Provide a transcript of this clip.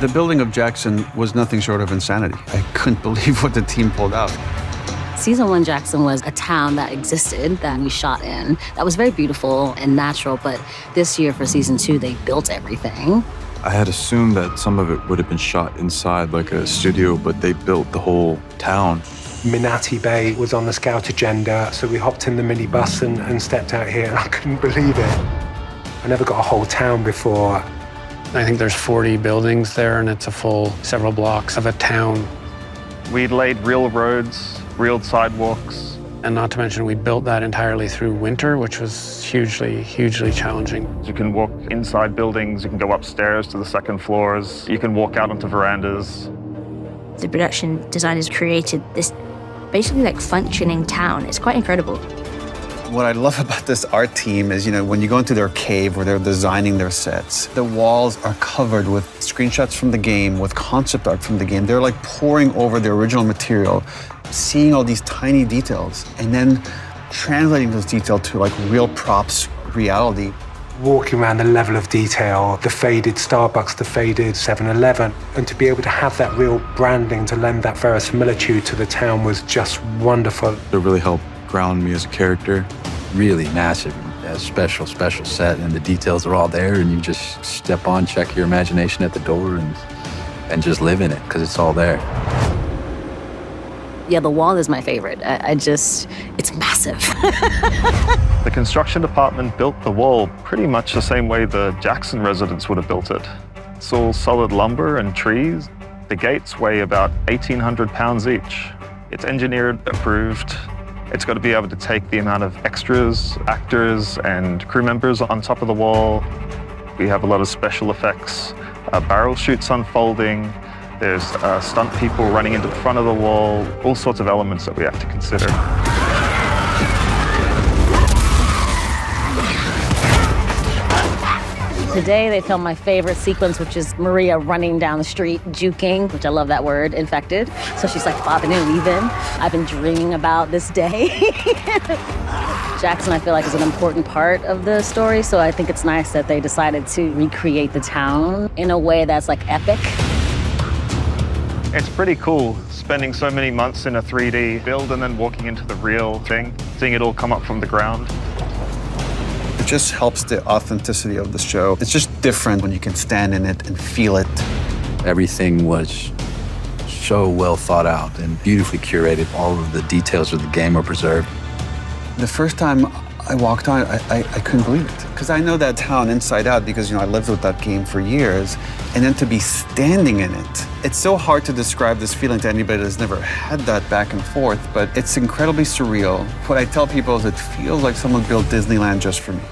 The building of Jackson was nothing short of insanity. I couldn't believe what the team pulled out. Season 1 Jackson was a town that existed, that we shot in, that was very beautiful and natural, but this year for Season 2, they built everything. I had assumed that some of it would have been shot inside like a studio, but they built the whole town. Minati Bay was on the scout agenda, so we hopped in the minibus and stepped out here, and I couldn't believe it. I never got a whole town before. I think there's 40 buildings there, and it's a full several blocks of a town. We laid real roads, real sidewalks. And not to mention, we built that entirely through winter, which was hugely, hugely challenging. You can walk inside buildings, you can go upstairs to the second floors, you can walk out onto verandas. The production designers created this basically like functioning town. It's quite incredible. What I love about this art team is, when you go into their cave where they're designing their sets, the walls are covered with screenshots from the game, with concept art from the game. They're like poring over the original material, seeing all these tiny details, and then translating those details to like real props, reality. Walking around the level of detail, the faded Starbucks, the faded 7-Eleven, and to be able to have that real branding to lend that verisimilitude to the town was just wonderful. It really helped ground me as a character. Really massive, special set, and the details are all there, and you just step on, check your imagination at the door, and just live in it, because it's all there. Yeah, the wall is my favorite. It's massive. The construction department built the wall pretty much the same way the Jackson residents would have built it. It's all solid lumber and trees. The gates weigh about 1,800 pounds each. It's engineered, approved. It's got to be able to take the amount of extras, actors, and crew members on top of the wall. We have a lot of special effects, barrel chutes unfolding. There's stunt people running into the front of the wall, all sorts of elements that we have to consider. Today they filmed my favorite sequence, which is Maria running down the street, juking, which I love that word, infected. So she's like bobbing and weaving. I've been dreaming about this day. Jackson, I feel like, is an important part of the story, so I think it's nice that they decided to recreate the town in a way that's like epic. It's pretty cool spending so many months in a 3D build and then walking into the real thing, seeing it all come up from the ground. It just helps the authenticity of the show. It's just different when you can stand in it and feel it. Everything was so well thought out and beautifully curated. All of the details of the game were preserved. The first time I walked on it, I couldn't believe it. Because I know that town inside out because, I lived with that game for years. And then to be standing in it, it's so hard to describe this feeling to anybody that's never had that back and forth, but it's incredibly surreal. What I tell people is it feels like someone built Disneyland just for me.